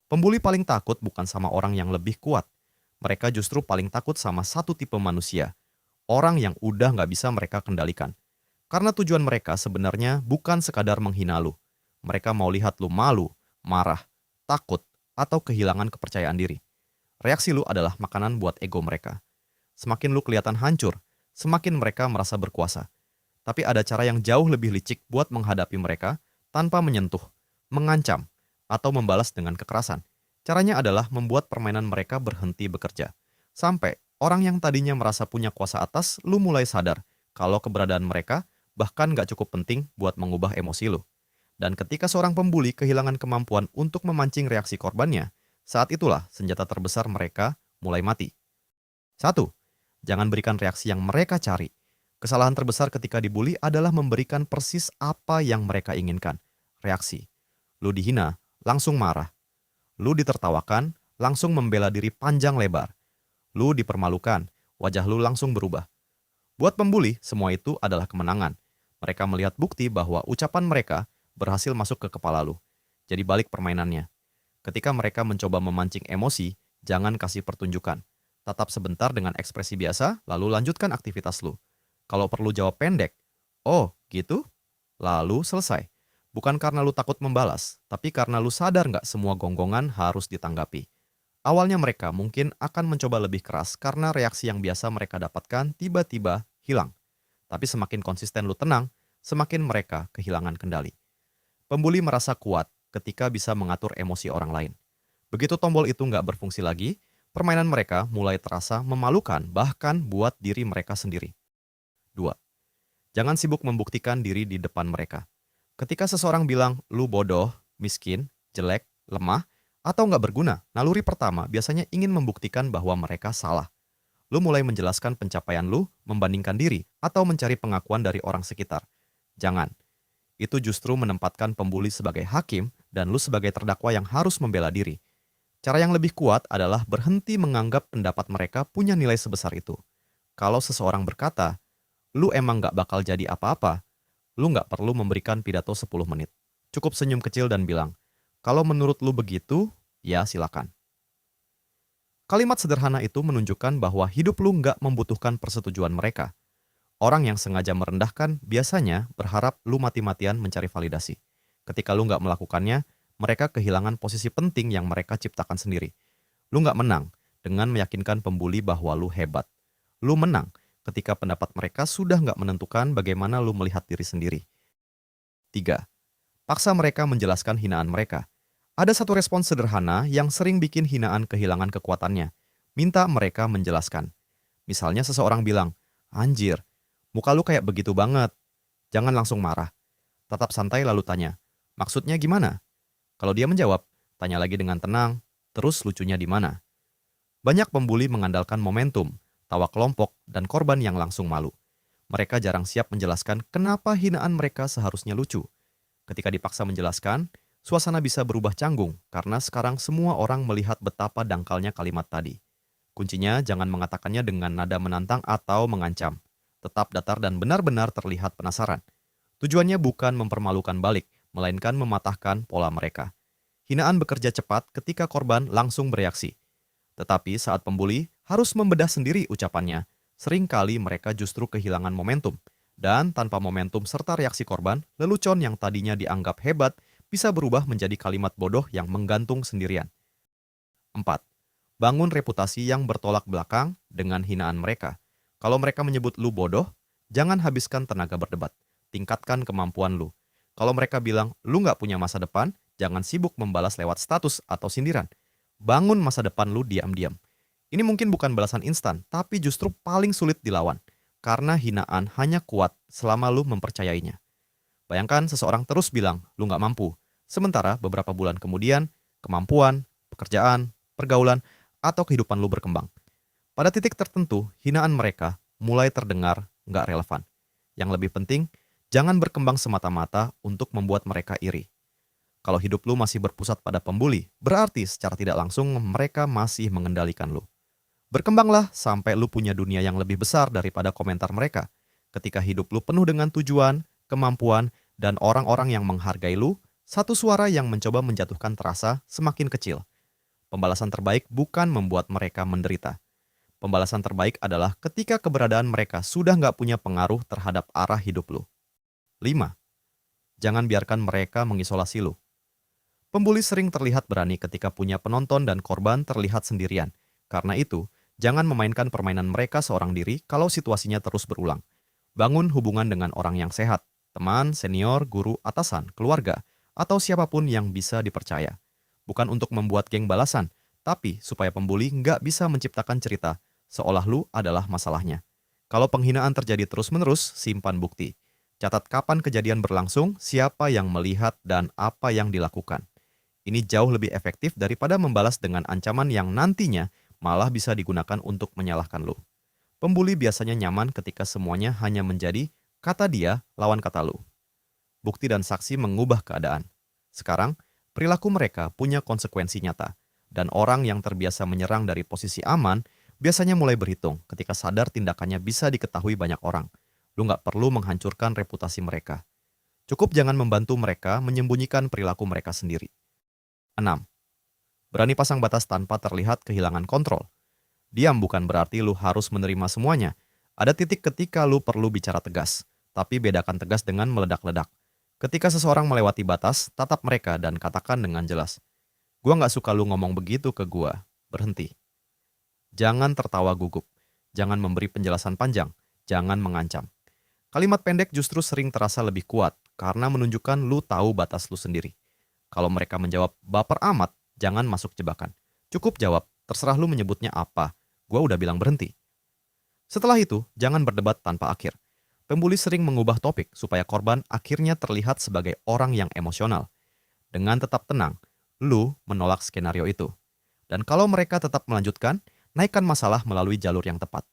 Pembuli paling takut bukan sama orang yang lebih kuat. Mereka justru paling takut sama satu tipe manusia, orang yang udah nggak bisa mereka kendalikan. Karena tujuan mereka sebenarnya bukan sekadar menghina lu. Mereka mau lihat lu malu, marah, takut, atau kehilangan kepercayaan diri. Reaksi lu adalah makanan buat ego mereka. Semakin lu kelihatan hancur, semakin mereka merasa berkuasa. Tapi ada cara yang jauh lebih licik buat menghadapi mereka tanpa menyentuh, mengancam, atau membalas dengan kekerasan. Caranya adalah membuat permainan mereka berhenti bekerja. Sampai orang yang tadinya merasa punya kuasa atas, lu mulai sadar kalau keberadaan mereka bahkan gak cukup penting buat mengubah emosi lu. Dan ketika seorang pembuli kehilangan kemampuan untuk memancing reaksi korbannya, saat itulah senjata terbesar mereka mulai mati. Satu, jangan berikan reaksi yang mereka cari. Kesalahan terbesar ketika dibully adalah memberikan persis apa yang mereka inginkan. Reaksi. Lu dihina, langsung marah. Lu ditertawakan, langsung membela diri panjang lebar. Lu dipermalukan, wajah lu langsung berubah. Buat pembuli, semua itu adalah kemenangan. Mereka melihat bukti bahwa ucapan mereka berhasil masuk ke kepala lu. Jadi balik permainannya. Ketika mereka mencoba memancing emosi, jangan kasih pertunjukan. Tatap sebentar dengan ekspresi biasa, lalu lanjutkan aktivitas lu. Kalau perlu jawab pendek, "Oh, gitu?" Lalu selesai. Bukan karena lu takut membalas, tapi karena lu sadar nggak semua gonggongan harus ditanggapi. Awalnya mereka mungkin akan mencoba lebih keras karena reaksi yang biasa mereka dapatkan tiba-tiba hilang. Tapi semakin konsisten lu tenang, semakin mereka kehilangan kendali. Pembuli merasa kuat ketika bisa mengatur emosi orang lain. Begitu tombol itu nggak berfungsi lagi, permainan mereka mulai terasa memalukan bahkan buat diri mereka sendiri. 2. Jangan sibuk membuktikan diri di depan mereka. Ketika seseorang bilang, lu bodoh, miskin, jelek, lemah, atau nggak berguna, naluri pertama biasanya ingin membuktikan bahwa mereka salah. Lu mulai menjelaskan pencapaian lu, membandingkan diri, atau mencari pengakuan dari orang sekitar. Jangan. Itu justru menempatkan pembuli sebagai hakim dan lu sebagai terdakwa yang harus membela diri. Cara yang lebih kuat adalah berhenti menganggap pendapat mereka punya nilai sebesar itu. Kalau seseorang berkata, lu emang nggak bakal jadi apa-apa, lu nggak perlu memberikan pidato 10 menit. Cukup senyum kecil dan bilang, kalau menurut lu begitu, ya silakan. Kalimat sederhana itu menunjukkan bahwa hidup lu nggak membutuhkan persetujuan mereka. Orang yang sengaja merendahkan biasanya berharap lu mati-matian mencari validasi. Ketika lu nggak melakukannya, mereka kehilangan posisi penting yang mereka ciptakan sendiri. Lu nggak menang dengan meyakinkan pembuli bahwa lu hebat. Lu menang ketika pendapat mereka sudah nggak menentukan bagaimana lu melihat diri sendiri. 3. Paksa mereka menjelaskan hinaan mereka. Ada satu respons sederhana yang sering bikin hinaan kehilangan kekuatannya. Minta mereka menjelaskan. Misalnya seseorang bilang, "Anjir, muka lu kayak begitu banget." Jangan langsung marah. Tetap santai lalu tanya, "Maksudnya gimana?" Kalau dia menjawab, tanya lagi dengan tenang, "Terus lucunya di mana?" Banyak pembuli mengandalkan momentum, tawa kelompok, dan korban yang langsung malu. Mereka jarang siap menjelaskan kenapa hinaan mereka seharusnya lucu. Ketika dipaksa menjelaskan, suasana bisa berubah canggung karena sekarang semua orang melihat betapa dangkalnya kalimat tadi. Kuncinya jangan mengatakannya dengan nada menantang atau mengancam. Tetap datar dan benar-benar terlihat penasaran. Tujuannya bukan mempermalukan balik, melainkan mematahkan pola mereka. Hinaan bekerja cepat ketika korban langsung bereaksi. Tetapi saat pembuli harus membedah sendiri ucapannya, seringkali mereka justru kehilangan momentum. Dan tanpa momentum serta reaksi korban, lelucon yang tadinya dianggap hebat bisa berubah menjadi kalimat bodoh yang menggantung sendirian. 4. Bangun reputasi yang bertolak belakang dengan hinaan mereka. Kalau mereka menyebut lu bodoh, jangan habiskan tenaga berdebat. Tingkatkan kemampuan lu. Kalau mereka bilang lu nggak punya masa depan, jangan sibuk membalas lewat status atau sindiran. Bangun masa depan lu diam-diam. Ini mungkin bukan balasan instan, tapi justru paling sulit dilawan. Karena hinaan hanya kuat selama lu mempercayainya. Bayangkan seseorang terus bilang, lu nggak mampu. Sementara beberapa bulan kemudian, kemampuan, pekerjaan, pergaulan, atau kehidupan lu berkembang. Pada titik tertentu, hinaan mereka mulai terdengar nggak relevan. Yang lebih penting, jangan berkembang semata-mata untuk membuat mereka iri. Kalau hidup lu masih berpusat pada pembuli, berarti secara tidak langsung mereka masih mengendalikan lu. Berkembanglah sampai lu punya dunia yang lebih besar daripada komentar mereka. Ketika hidup lu penuh dengan tujuan, kemampuan, dan orang-orang yang menghargai lu, satu suara yang mencoba menjatuhkan terasa semakin kecil. Pembalasan terbaik bukan membuat mereka menderita. Pembalasan terbaik adalah ketika keberadaan mereka sudah nggak punya pengaruh terhadap arah hidup lu. 5. Jangan biarkan mereka mengisolasi lu. Pembuli sering terlihat berani ketika punya penonton dan korban terlihat sendirian. Karena itu, jangan memainkan permainan mereka seorang diri kalau situasinya terus berulang. Bangun hubungan dengan orang yang sehat, teman, senior, guru, atasan, keluarga, atau siapapun yang bisa dipercaya. Bukan untuk membuat geng balasan, tapi supaya pembuli nggak bisa menciptakan cerita seolah lu adalah masalahnya. Kalau penghinaan terjadi terus-menerus, simpan bukti. Catat kapan kejadian berlangsung, siapa yang melihat, dan apa yang dilakukan. Ini jauh lebih efektif daripada membalas dengan ancaman yang nantinya malah bisa digunakan untuk menyalahkan lu. Pembuli biasanya nyaman ketika semuanya hanya menjadi kata dia lawan kata lu. Bukti dan saksi mengubah keadaan. Sekarang, perilaku mereka punya konsekuensi nyata, dan orang yang terbiasa menyerang dari posisi aman biasanya mulai berhitung ketika sadar tindakannya bisa diketahui banyak orang. Lu nggak perlu menghancurkan reputasi mereka. Cukup jangan membantu mereka menyembunyikan perilaku mereka sendiri. 6. Berani pasang batas tanpa terlihat kehilangan kontrol. Diam bukan berarti lu harus menerima semuanya. Ada titik ketika lu perlu bicara tegas, tapi bedakan tegas dengan meledak-ledak. Ketika seseorang melewati batas, tatap mereka dan katakan dengan jelas, "Gua nggak suka lu ngomong begitu ke gua. Berhenti." Jangan tertawa gugup. Jangan memberi penjelasan panjang. Jangan mengancam. Kalimat pendek justru sering terasa lebih kuat karena menunjukkan lu tahu batas lu sendiri. Kalau mereka menjawab baper amat, jangan masuk jebakan. Cukup jawab, terserah lu menyebutnya apa. Gua udah bilang berhenti. Setelah itu, jangan berdebat tanpa akhir. Pembuli sering mengubah topik supaya korban akhirnya terlihat sebagai orang yang emosional. Dengan tetap tenang, lu menolak skenario itu. Dan kalau mereka tetap melanjutkan, naikkan masalah melalui jalur yang tepat.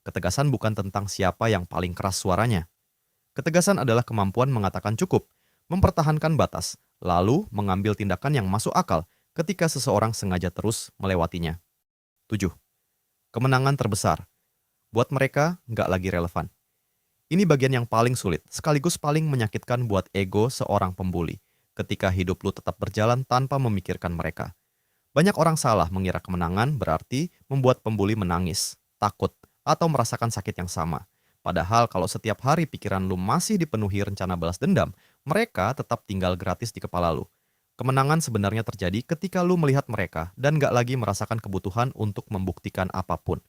Ketegasan bukan tentang siapa yang paling keras suaranya. Ketegasan adalah kemampuan mengatakan cukup, mempertahankan batas, lalu mengambil tindakan yang masuk akal ketika seseorang sengaja terus melewatinya. 7. Kemenangan terbesar. Buat mereka, nggak lagi relevan. Ini bagian yang paling sulit, sekaligus paling menyakitkan buat ego seorang pembuli, ketika hidup lu tetap berjalan tanpa memikirkan mereka. Banyak orang salah mengira kemenangan berarti membuat pembuli menangis, takut, atau merasakan sakit yang sama. Padahal kalau setiap hari pikiran lu masih dipenuhi rencana balas dendam, mereka tetap tinggal gratis di kepala lu. Kemenangan sebenarnya terjadi ketika lu melihat mereka dan gak lagi merasakan kebutuhan untuk membuktikan apapun.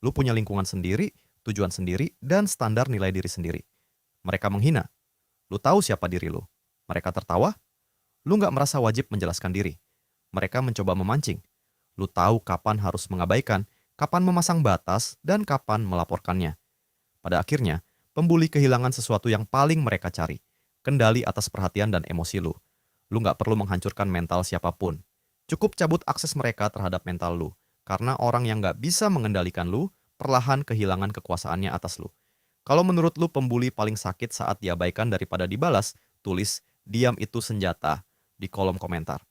Lu punya lingkungan sendiri, tujuan sendiri, dan standar nilai diri sendiri. Mereka menghina. Lu tahu siapa diri lu. Mereka tertawa. Lu gak merasa wajib menjelaskan diri. Mereka mencoba memancing. Lu tahu kapan harus mengabaikan, kapan memasang batas, dan kapan melaporkannya. Pada akhirnya, pembuli kehilangan sesuatu yang paling mereka cari. Kendali atas perhatian dan emosi lu. Lu nggak perlu menghancurkan mental siapapun. Cukup cabut akses mereka terhadap mental lu. Karena orang yang nggak bisa mengendalikan lu, perlahan kehilangan kekuasaannya atas lu. Kalau menurut lu pembuli paling sakit saat diabaikan daripada dibalas, tulis "diam itu senjata" di kolom komentar.